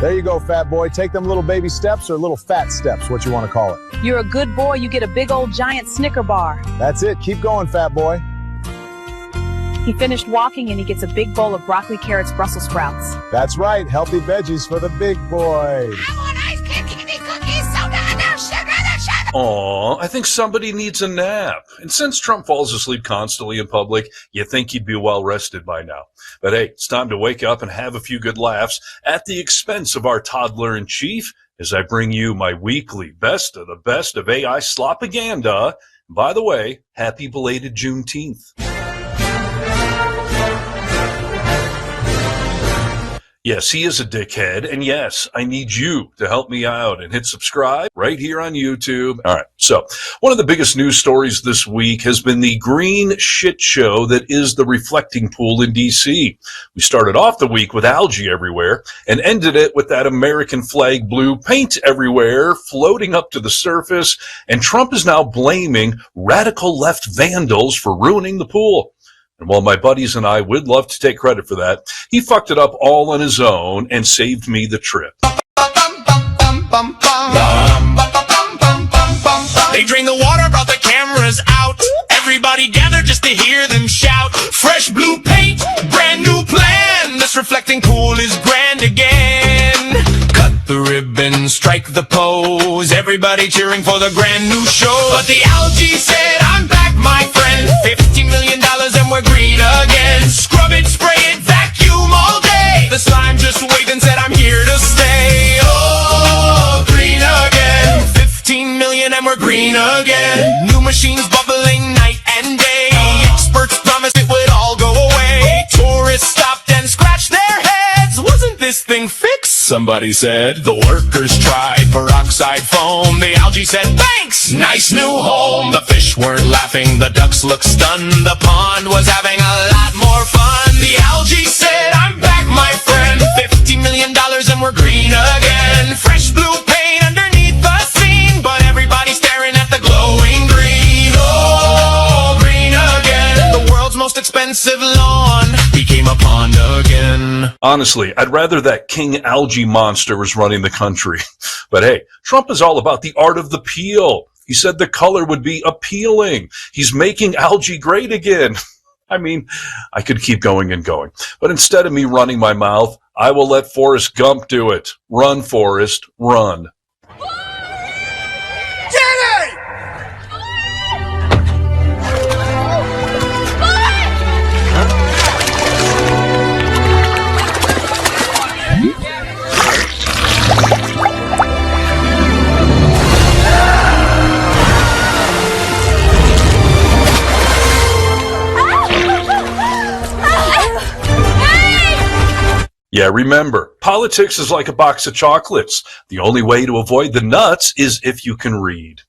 There you go, fat boy. Take them little baby steps or little fat steps, what you want to call it. You're a good boy, you get a big old giant Snicker bar. That's it. Keep going, fat boy. He finished walking and he gets a big bowl of broccoli, carrots, Brussels sprouts. That's right. Healthy veggies for the big boys. I want ice cream, candy, cookies, soda, no sugar, no sugar. Aw, I think somebody needs a nap. And since Trump falls asleep constantly in public, you think he'd be well rested by now. But hey, it's time to wake up and have a few good laughs at the expense of our toddler-in-chief as I bring you my weekly best of the best of AI Slopaganda. By the way, happy belated Juneteenth. Yes, he is a dickhead, and yes, I need you to help me out and hit subscribe right here on YouTube. All right, so one of the biggest news stories this week has been the green shit show that is the reflecting pool in D.C. We started off the week with algae everywhere and ended it with that American flag blue paint everywhere floating up to the surface, and Trump is now blaming radical left vandals for ruining the pool. And while my buddies and I would love to take credit for that, he fucked it up all on his own and saved me the trip. They drained the water, brought the cameras out. Everybody gathered just to hear them shout. Fresh blue paint, brand new plan. This reflecting pool is grand again. Cut the ribbon, strike the pose. Everybody cheering for the grand new show. But the algae said, I'm back, my friend. $15 million and we're green again. Scrub it, spray it, vacuum all day. The slime just waved and said, I'm here to stay. Oh, green again. 15 million and we're green again. New machines bubbling night and day. Experts promised it would all go away. Tourists stopped and scratched their heads. Wasn't this thing fixed? Somebody said. The workers tried peroxide foam. The algae said, thanks, nice new home. The fish weren't laughing, the ducks looked stunned. The pond was having a lot more fun. The algae said, I'm back, my friend. $50 million and we're green again. Fresh blue paint underneath the scene, but everybody's staring at the glowing green. Oh, green again. The world's most expensive lawn became a pond again. Honestly, I'd rather that king algae monster was running the country. But hey, Trump is all about the art of the peel. He said the color would be appealing. He's making algae great again. I mean, I could keep going and going. But instead of me running my mouth, I will let Forrest Gump do it. Run, Forrest, run. Yeah, remember, politics is like a box of chocolates. The only way to avoid the nuts is if you can read.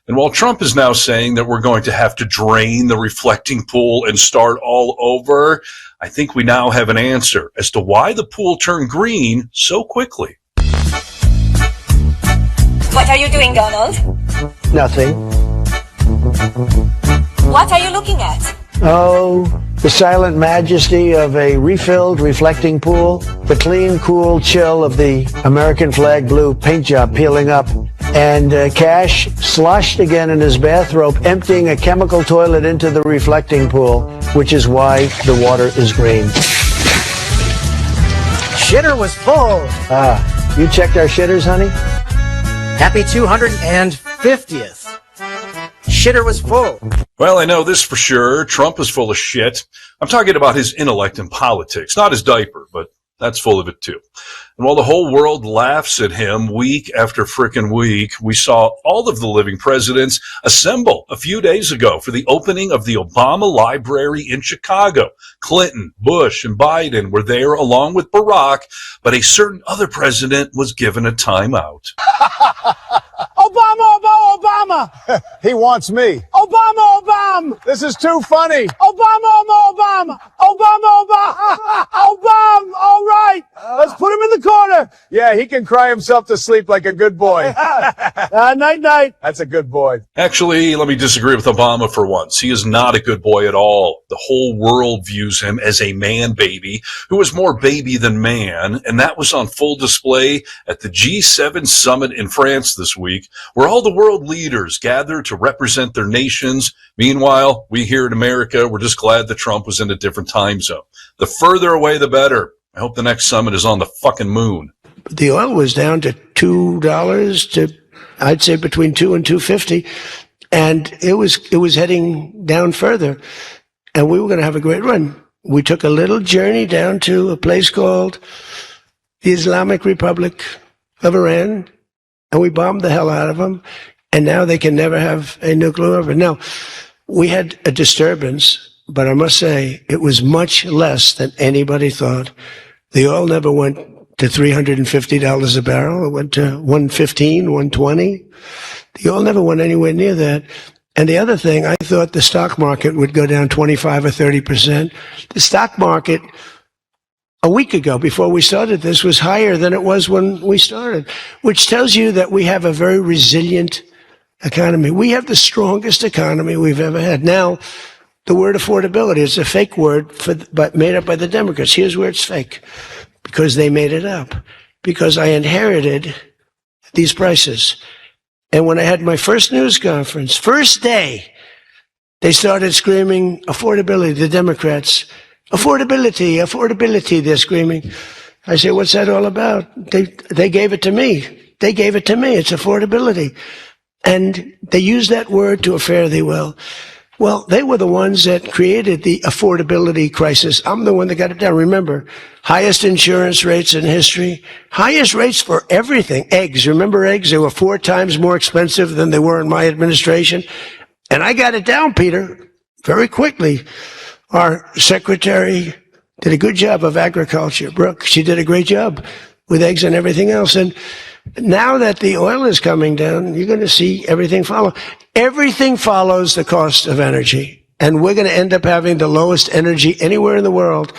And while Trump is now saying that we're going to have to drain the reflecting pool and start all over, I think we now have an answer as to why the pool turned green so quickly. What are you doing, Donald? Nothing. What are you looking at? Oh, the silent majesty of a refilled reflecting pool, the clean, cool chill of the American flag blue paint job peeling up, and Cash sloshed again in his bathrobe, emptying a chemical toilet into the reflecting pool, which is why the water is green. Shitter was full. You checked our shitters, honey? Happy 250th. Shitter was full. Well, I know this for sure. Trump is full of shit. I'm talking about his intellect and politics, not his diaper, but that's full of it too. And while the whole world laughs at him week after frickin' week, we saw all of the living presidents assemble a few days ago for the opening of the Obama Library in Chicago. Clinton, Bush, and Biden were there along with Barack, but a certain other president was given a timeout. Obama! He wants me. Obama, Obama. This is too funny. Obama, Obama, Obama, Obama, Obama. All right, let's put him in the corner. Yeah, he can cry himself to sleep like a good boy. Night, night. That's a good boy. Actually, let me disagree with Obama for once. He is not a good boy at all. The whole world views him as a man baby who is more baby than man, and that was on full display at the G7 Summit in France this week, where all the world leaders gathered to represent their nations. Meanwhile, we here in America, we're just glad that Trump was in a different time zone. The further away, the better. I hope the next summit is on the fucking moon. The oil was down to $2 to, I'd say, between $2 and $2.50, and it was heading down further, and we were going to have a great run. We took a little journey down to a place called the Islamic Republic of Iran, and we bombed the hell out of them, and now they can never have a nuclear weapon. Now, we had a disturbance, but I must say it was much less than anybody thought. The oil never went to $350 a barrel. It went to $115, $120. The oil never went anywhere near that. And the other thing, I thought the stock market would go down 25 or 30%. The stock market a week ago, before we started this, was higher than it was when we started, which tells you that we have a very resilient economy. We have the strongest economy we've ever had. Now, the word affordability is a fake word but made up by the Democrats. Here's where it's fake. Because they made it up. Because I inherited these prices. And when I had my first news conference, first day, they started screaming affordability, the Democrats. Affordability, affordability, they're screaming. I say, what's that all about? They gave it to me. They gave it to me. It's affordability. And they use that word to a fare thee well. Well, they were the ones that created the affordability crisis. I'm the one that got it down. Remember, highest insurance rates in history, highest rates for everything. Eggs. Remember eggs? They were 4 times more expensive than they were in my administration. And I got it down, Peter, very quickly. Our secretary did a good job of agriculture. Brooke, she did a great job with eggs and everything else. And now that the oil is coming down, you're going to see everything follow. Everything follows the cost of energy. And we're going to end up having the lowest energy anywhere in the world.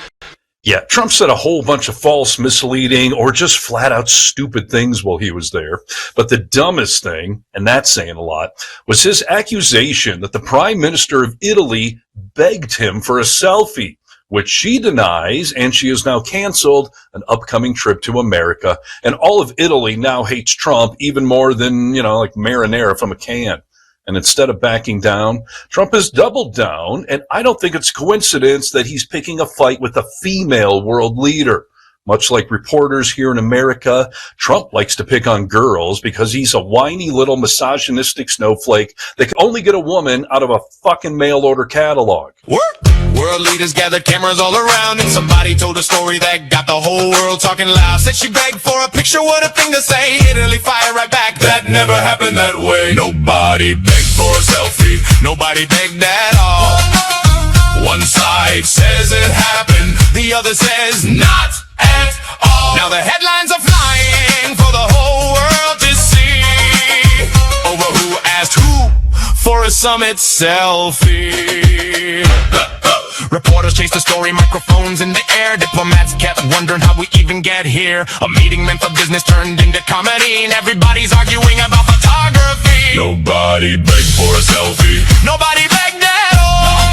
Yeah, Trump said a whole bunch of false, misleading, or just flat out stupid things while he was there. But the dumbest thing, and that's saying a lot, was his accusation that the Prime Minister of Italy begged him for a selfie, which she denies, and she has now canceled an upcoming trip to America. And all of Italy now hates Trump even more than, like marinara from a can. And instead of backing down, Trump has doubled down, and I don't think it's a coincidence that he's picking a fight with a female world leader. Much like reporters here in America, Trump likes to pick on girls because he's a whiny little misogynistic snowflake that can only get a woman out of a fucking mail order catalog. What? World leaders gathered cameras all around, and somebody told a story that got the whole world talking loud. Said she begged for a picture, what a thing to say. Italy fire right back. That never happened that way. Nobody begged for a selfie. Nobody begged at all. One side says it happened, the other says not at all. Now the headlines are flying for the whole world to see over who asked who for a summit selfie. Reporters chased the story, microphones in the air. Diplomats kept wondering how we even get here. A meeting meant for business turned into comedy, and everybody's arguing about photography. Nobody begged for a selfie. Nobody begged at all.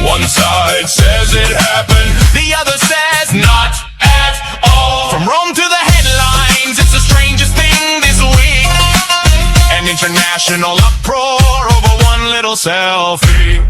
One side says it happened, the other says not at all. From Rome to the headlines, it's the strangest thing this week. An international uproar over one little selfie.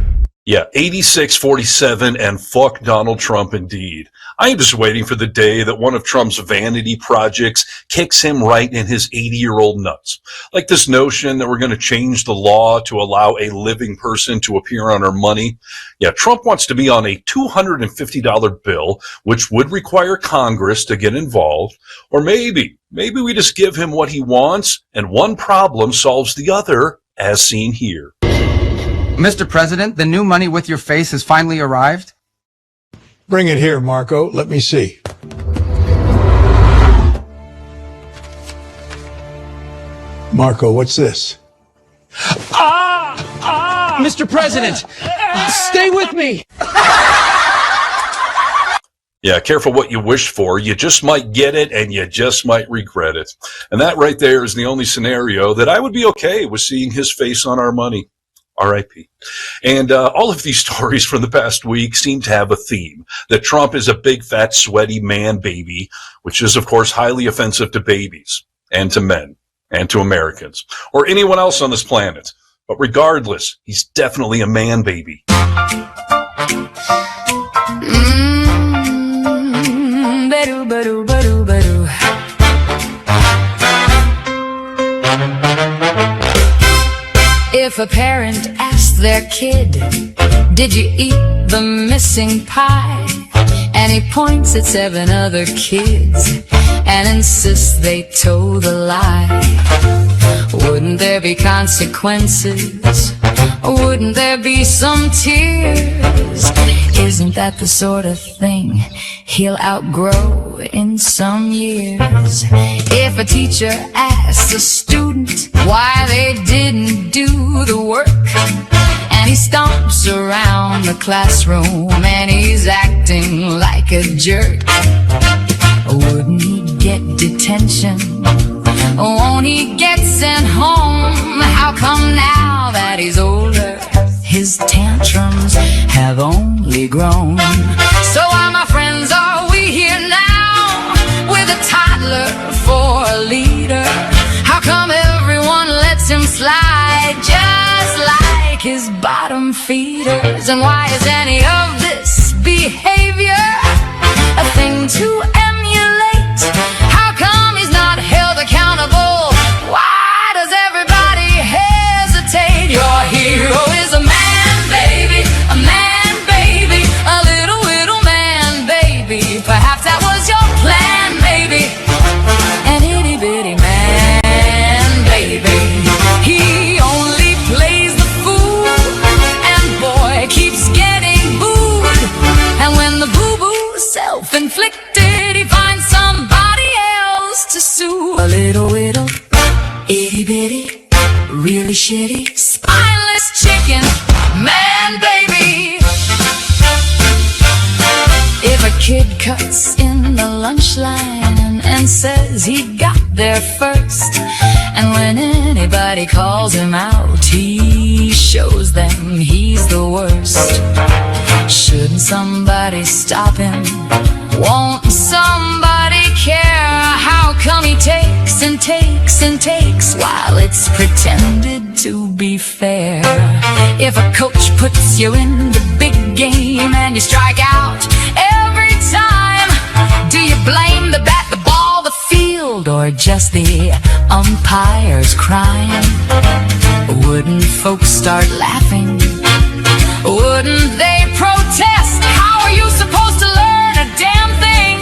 Yeah, 86-47 and fuck Donald Trump indeed. I am just waiting for the day that one of Trump's vanity projects kicks him right in his 80-year-old nuts. Like this notion that we're going to change the law to allow a living person to appear on our money. Yeah, Trump wants to be on a $250 bill, which would require Congress to get involved. Or maybe we just give him what he wants and one problem solves the other, as seen here. Mr. President, the new money with your face has finally arrived. Bring it here, Marco. Let me see. Marco, what's this? Ah! Mr. President, stay with me. Yeah, careful what you wish for. You just might get it, and you just might regret it. And that right there is the only scenario that I would be okay with seeing his face on our money. R.I.P. And all of these stories from the past week seem to have a theme, that Trump is a big, fat, sweaty man baby, which is, of course, highly offensive to babies and to men and to Americans or anyone else on this planet. But regardless, he's definitely a man baby. If a parent asks their kid, did you eat the missing pie? And he points at 7 other kids and insists they told a lie, wouldn't there be consequences? Wouldn't there be some tears? Isn't that the sort of thing he'll outgrow in some years? If a teacher asks a student why they didn't do the work, and he stomps around the classroom and he's acting like a jerk, wouldn't he get detention? Won't he get sent home? How come now that he's older, his tantrums have only grown? So why, my friends, are we here now with a toddler for a leader? How come everyone lets him slide just like his bottom feeders? And why is any of this behavior a thing to emulate? How come he's not held accountable? Why does everybody hesitate? Your hero is a man baby, a man baby, a little man baby. Perhaps that was your plan, maybe. An itty bitty man baby. He only plays the fool, and boy keeps getting booed. And when the boo-boo's self-inflicted, he finds somebody else to sue. A little itty bitty, really shitty, spineless chicken man baby. If a kid cuts in the lunch line and says he got there first, and when anybody calls him out, he shows them he's the worst, shouldn't somebody stop him? Won't somebody care? How come he takes and takes and takes while it's pretended to be fair? If a coach puts you in the big game and you strike out every time, do you blame the bat, the ball, the field, or just the umpire's crime? Wouldn't folks start laughing? Wouldn't they protest? How are you supposed to learn a damn thing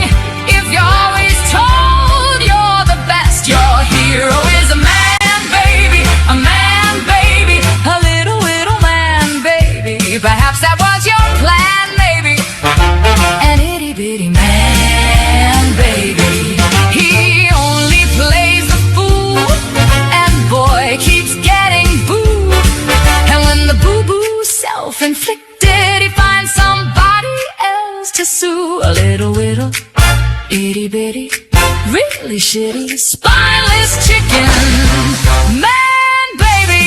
if you're always told you're the best? Your hero is a man baby, a man baby, a little man baby. Perhaps that was your plan, maybe. An itty bitty man baby. He only plays the fool, and boy keeps getting booed. And when the boo-boo's self-inflicted, he finds somebody else to sue. A little itty bitty, really shitty, spineless chicken man baby.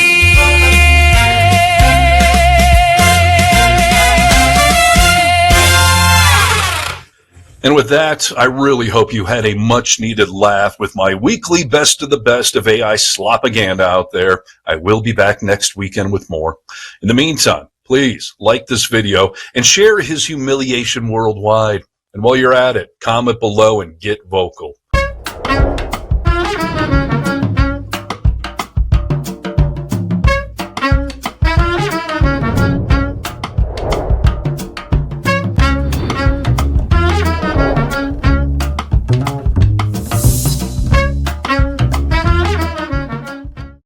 And with that, I really hope you had a much-needed laugh with my weekly best of the best of AI Slopaganda out there. I will be back next weekend with more. In the meantime, please like this video and share his humiliation worldwide. And while you're at it, comment below and get vocal.